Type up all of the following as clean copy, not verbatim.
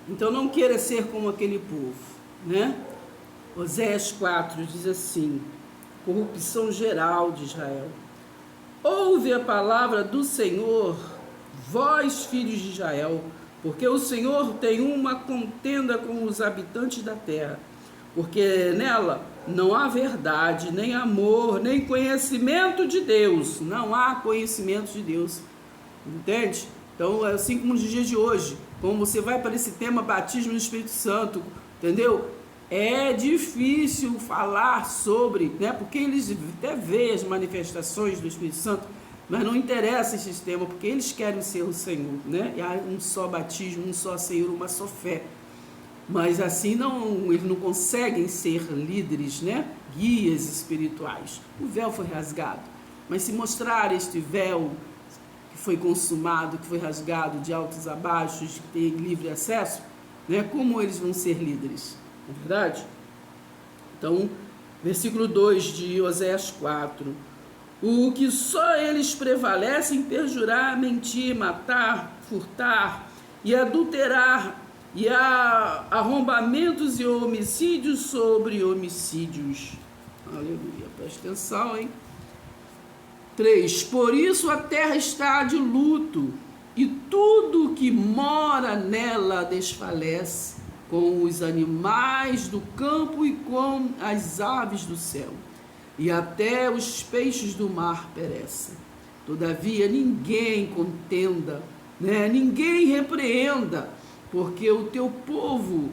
Então não queira ser como aquele povo, né? Oséias 4 diz assim: corrupção geral de Israel. Ouve a palavra do Senhor, vós, filhos de Israel, porque o Senhor tem uma contenda com os habitantes da terra, porque nela não há verdade, nem amor, nem conhecimento de Deus. Não há conhecimento de Deus. Entende? Então, é assim como nos dias de hoje, como você vai para esse tema batismo no Espírito Santo, entendeu? É difícil falar sobre, né? Porque eles até veem as manifestações do Espírito Santo, mas não interessa esse tema, porque eles querem ser o Senhor, né? E há um só batismo, um só Senhor, uma só fé. Mas assim não, eles não conseguem ser líderes, né? Guias espirituais. O véu foi rasgado. Mas se mostrar este véu que foi consumado, que foi rasgado de altos a baixos, que tem livre acesso, né? Como eles vão ser líderes? Não é verdade? Então, versículo 2 de Oséias 4. O que só eles prevalecem perjurar, mentir, matar, furtar e adulterar, e há arrombamentos e homicídios sobre homicídios. Aleluia, presta atenção, hein? 3. Por isso a terra está de luto, e tudo que mora nela desfalece, com os animais do campo e com as aves do céu. E até os peixes do mar perecem. Todavia ninguém contenda, né? Ninguém repreenda, porque o teu povo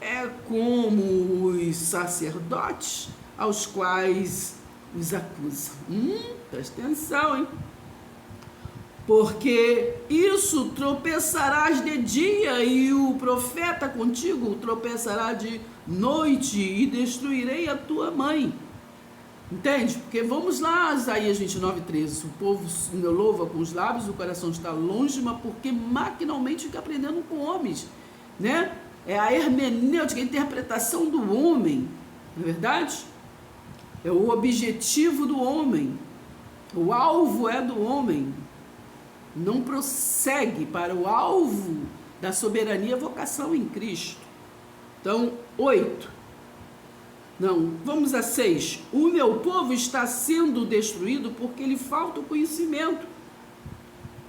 é como os sacerdotes aos quais os acusam. Presta atenção, hein? Porque isso tropeçarás de dia, e o profeta contigo tropeçará de noite, e destruirei a tua mãe. Entende? Porque vamos lá, Isaías 29:13. O povo me louva com os lábios, o coração está longe, mas porque maquinalmente fica aprendendo com homens, né? É a hermenêutica, a interpretação do homem, não é verdade? É o objetivo do homem, o alvo é do homem. Não prossegue para o alvo da soberania, vocação em Cristo. Então, 8. Não, vamos a 6. O meu povo está sendo destruído porque lhe falta o conhecimento,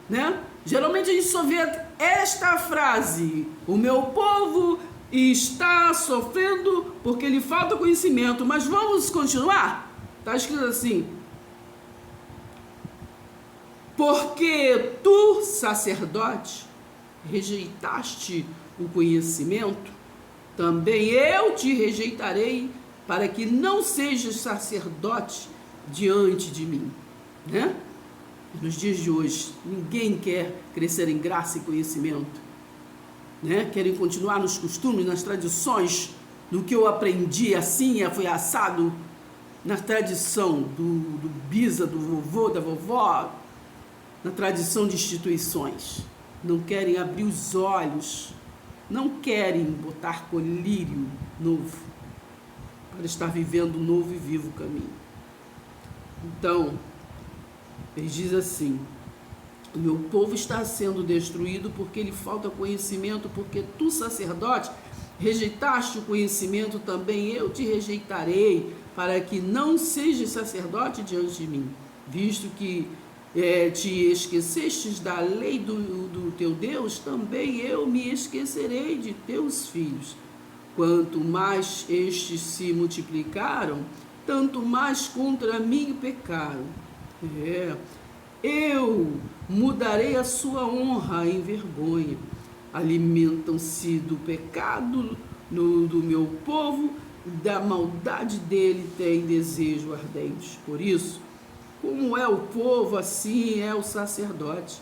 né? Geralmente a gente só vê esta frase: o meu povo está sofrendo porque lhe falta conhecimento. Mas vamos continuar? Está escrito assim: porque tu, sacerdote, rejeitaste o conhecimento, também eu te rejeitarei, para que não sejas sacerdote diante de mim, né? Nos dias de hoje, ninguém quer crescer em graça e conhecimento, né? Querem continuar nos costumes, nas tradições, no que eu aprendi assim, foi assado, na tradição do bisa, do vovô, da vovó, na tradição de instituições. Não querem abrir os olhos, não querem botar colírio novo, para estar vivendo um novo e vivo caminho. Então, ele diz assim: o meu povo está sendo destruído porque lhe falta conhecimento, porque tu, sacerdote, rejeitaste o conhecimento, também eu te rejeitarei, para que não sejas sacerdote diante de mim, visto que te esquecestes da lei do teu Deus, também eu me esquecerei de teus filhos. Quanto mais estes se multiplicaram, tanto mais contra mim pecaram. Eu mudarei a sua honra em vergonha. Alimentam-se do pecado do meu povo, da maldade dele tem desejo ardente. Por isso, como é o povo, assim é o sacerdote.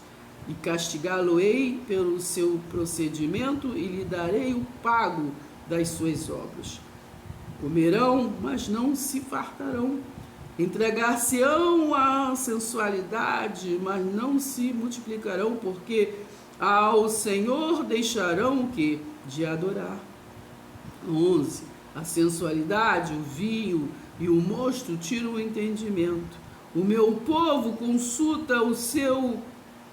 E castigá-lo-ei pelo seu procedimento, e lhe darei o pago das suas obras. Comerão, mas não se fartarão. Entregar-se-ão à sensualidade, mas não se multiplicarão, porque ao Senhor deixarão o quê? De adorar. 11. A sensualidade, o vinho e o mosto tiram o entendimento. O meu povo consulta o seu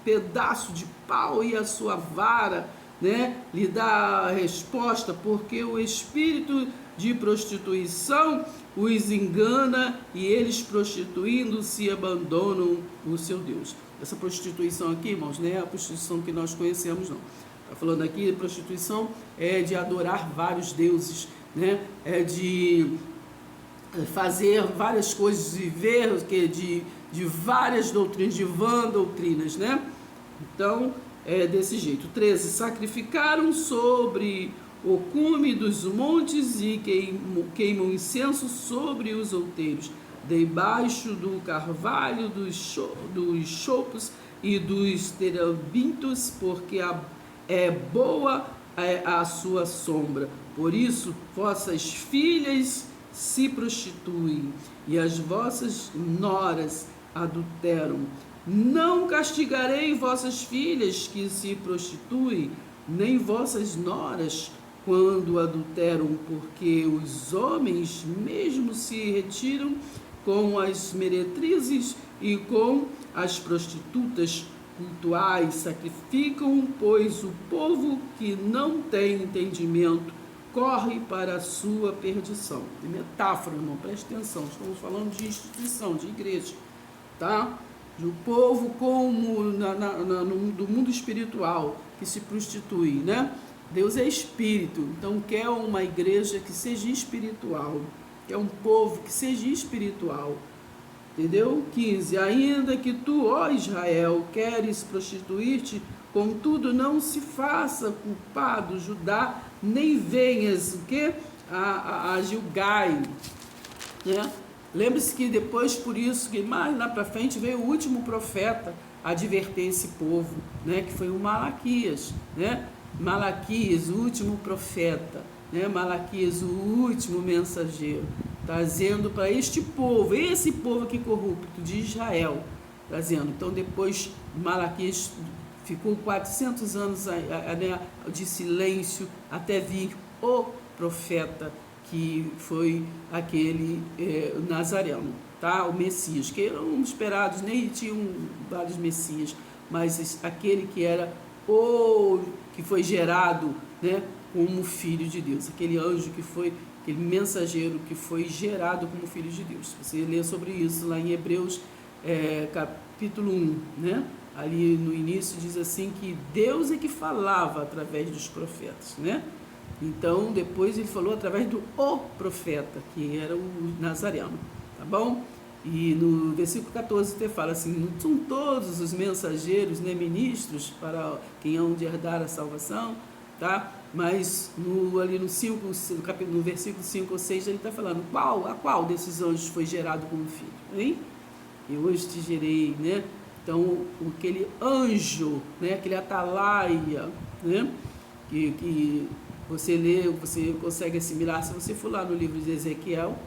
pedaço de pau e a sua vara né, lhe dá a resposta, porque o espírito de prostituição os engana e eles, prostituindo-se, abandonam o seu Deus. Essa prostituição aqui, irmãos, não é a prostituição que nós conhecemos, não. Está falando aqui, prostituição é de adorar vários deuses, né? É de fazer várias coisas, de ver de várias doutrinas, de vã doutrinas, né? Então, é desse jeito. 13. Sacrificaram sobre o cume dos montes e queimam incenso sobre os outeiros, debaixo do carvalho, dos chopos e dos terebintos, porque é boa a sua sombra. Por isso, vossas filhas se prostituem e as vossas noras adulteram. Não castigarei vossas filhas que se prostituem, nem vossas noras quando adulteram, porque os homens mesmo se retiram com as meretrizes e com as prostitutas cultuais, sacrificam, pois o povo que não tem entendimento corre para a sua perdição. Tem metáfora, irmão, preste atenção, estamos falando de instituição, de igreja, tá? Do povo como do mundo espiritual que se prostitui, né? Deus é espírito, então quer uma igreja que seja espiritual, quer um povo que seja espiritual, entendeu? 15. Ainda que tu, ó Israel, queres prostituir-te, contudo não se faça culpado, Judá, nem venhas o quê? A Gilgai, né? Lembre-se que depois, por isso, que mais lá para frente veio o último profeta a adverter esse povo, né? Que foi o Malaquias, né? Malaquias, o último profeta, né? Malaquias, o último mensageiro, trazendo para este povo, esse povo aqui corrupto de Israel, trazendo. Então depois Malaquias ficou 400 anos de silêncio até vir o profeta, que foi aquele Nazareno, tá? O Messias, que eram esperados, nem tinham vários Messias, mas aquele que era que foi gerado, né, como filho de Deus, aquele anjo que foi, aquele mensageiro que foi gerado como filho de Deus. Você lê sobre isso lá em Hebreus capítulo 1, né? Ali no início diz assim que Deus é que falava através dos profetas, né? Então depois ele falou através do profeta, que era o Nazareno, tá bom? E no versículo 14 até fala assim, não são todos os mensageiros, né, ministros para quem hão de herdar a salvação, tá? Mas ali no versículo 5 ou 6 ele está falando, a qual desses anjos foi gerado como filho, hein? E hoje te gerei, né? Então, aquele anjo, né, aquele atalaia, né, que você lê, você consegue assimilar, se você for lá no livro de Ezequiel,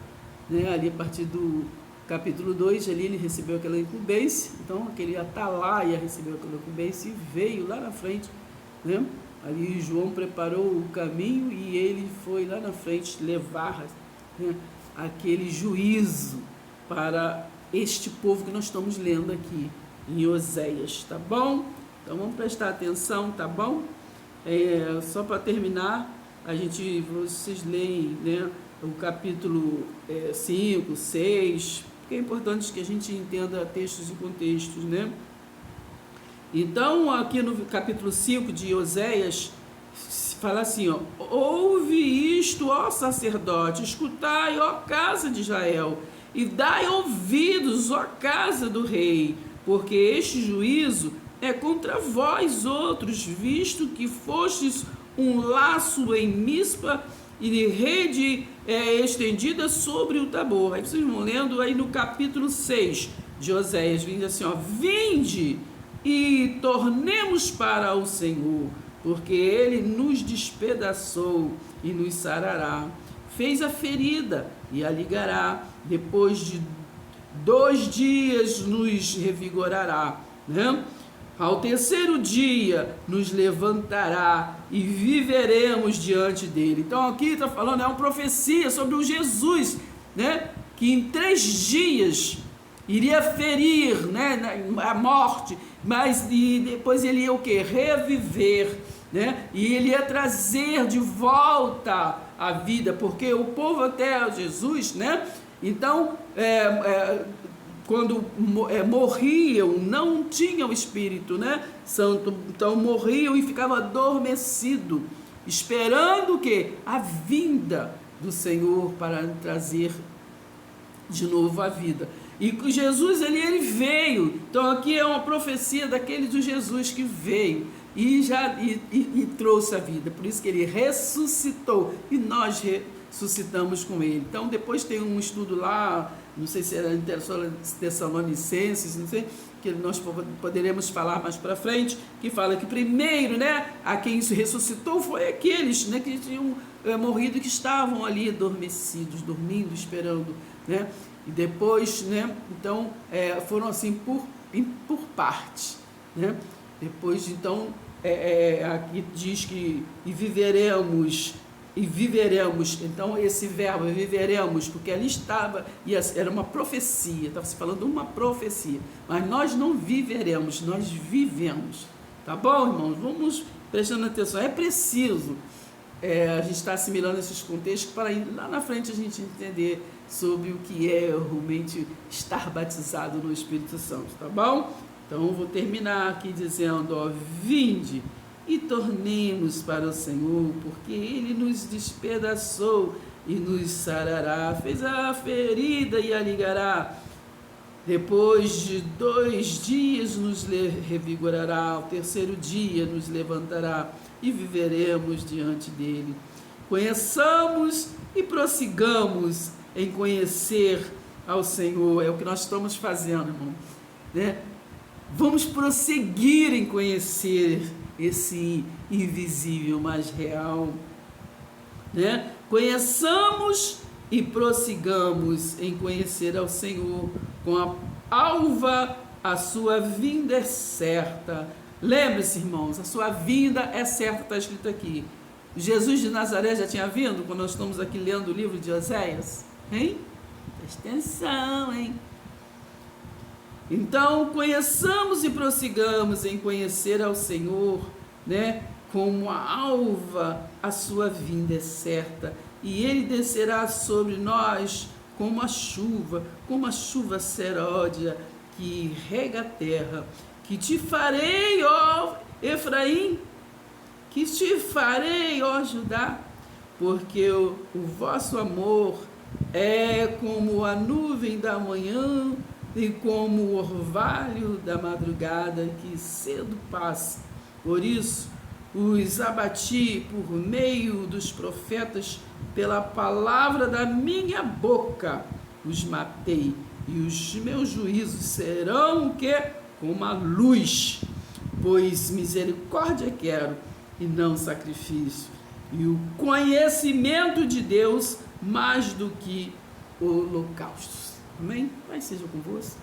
né, ali a partir do capítulo 2, ali ele recebeu aquela incumbência, então aquele atalaia recebeu aquela incumbência e veio lá na frente, né? Ali João preparou o caminho e ele foi lá na frente levar, né, aquele juízo para este povo que nós estamos lendo aqui em Oséias, tá bom? Então vamos prestar atenção, tá bom? Só para terminar, vocês leem, né, o capítulo 5, 6, porque é importante que a gente entenda textos e contextos, né? Então, aqui no capítulo 5 de Oséias, fala assim, ó, ouve isto, ó sacerdote, escutai, ó casa de Israel, e dai ouvidos, ó casa do rei, porque este juízo é contra vós outros, visto que fostes um laço em Mispa e rede estendida sobre o Tabor. Aí vocês vão lendo aí no capítulo 6 de Oséias, vindo assim, ó, vinde e tornemos para o Senhor, porque ele nos despedaçou e nos sarará, fez a ferida e a ligará, depois de 2 dias nos revigorará, né? Ao terceiro dia nos levantará e viveremos diante dele. Então aqui está falando, é uma profecia sobre o Jesus, né? Que em 3 dias iria ferir, né, a morte, mas e depois ele ia o quê? Reviver, né? E ele ia trazer de volta a vida, porque o povo até Jesus, né? Então, quando morriam, não tinham o Espírito, né, Santo, então morriam e ficavam adormecidos, esperando o quê? A vinda do Senhor para trazer de novo a vida. E Jesus, ele veio. Então aqui é uma profecia daquele de Jesus que veio e trouxe a vida. Por isso que ele ressuscitou e nós ressuscitamos com ele. Então depois tem um estudo lá, não sei se era em Tessalonicenses, não sei, que nós poderemos falar mais para frente, que fala que primeiro, né, a quem isso ressuscitou foi aqueles, né, que tinham morrido, que estavam ali adormecidos, dormindo, esperando, né? E depois, né, então, foram assim por partes, né? Depois, então, aqui diz que viveremos, então esse verbo viveremos, porque ali estava, era uma profecia, estava se falando uma profecia, mas nós não viveremos, nós vivemos, tá bom, irmãos? Vamos prestando atenção, é preciso a gente está assimilando esses contextos para lá na frente a gente entender sobre o que é realmente estar batizado no Espírito Santo, tá bom? Então eu vou terminar aqui dizendo, ó, vinde e tornemos para o Senhor, porque Ele nos despedaçou e nos sarará, fez a ferida e a ligará. Depois de 2 dias nos revigorará, ao 3º dia nos levantará e viveremos diante dele. Conheçamos e prossigamos em conhecer ao Senhor, é o que nós estamos fazendo, irmão, né? Vamos prosseguir em conhecer esse invisível, mas real, né? Conheçamos e prossigamos em conhecer ao Senhor, com a alva, a sua vinda é certa. Lembre-se, irmãos, a sua vinda é certa, está escrito aqui. Jesus de Nazaré já tinha vindo, quando nós estamos aqui lendo o livro de Oséias, hein? Presta atenção, hein? Então, conheçamos e prossigamos em conhecer ao Senhor, né? Como a alva, a sua vinda é certa, e Ele descerá sobre nós como a chuva seródia que rega a terra. Que te farei, ó Efraim, que te farei, ó Judá, porque o vosso amor é como a nuvem da manhã e como o orvalho da madrugada que cedo passa. Por isso, os abati por meio dos profetas, pela palavra da minha boca os matei, e os meus juízos serão o quê? Como a luz, pois misericórdia quero e não sacrifício, e o conhecimento de Deus mais do que holocaustos. Amém? Pai seja convosco.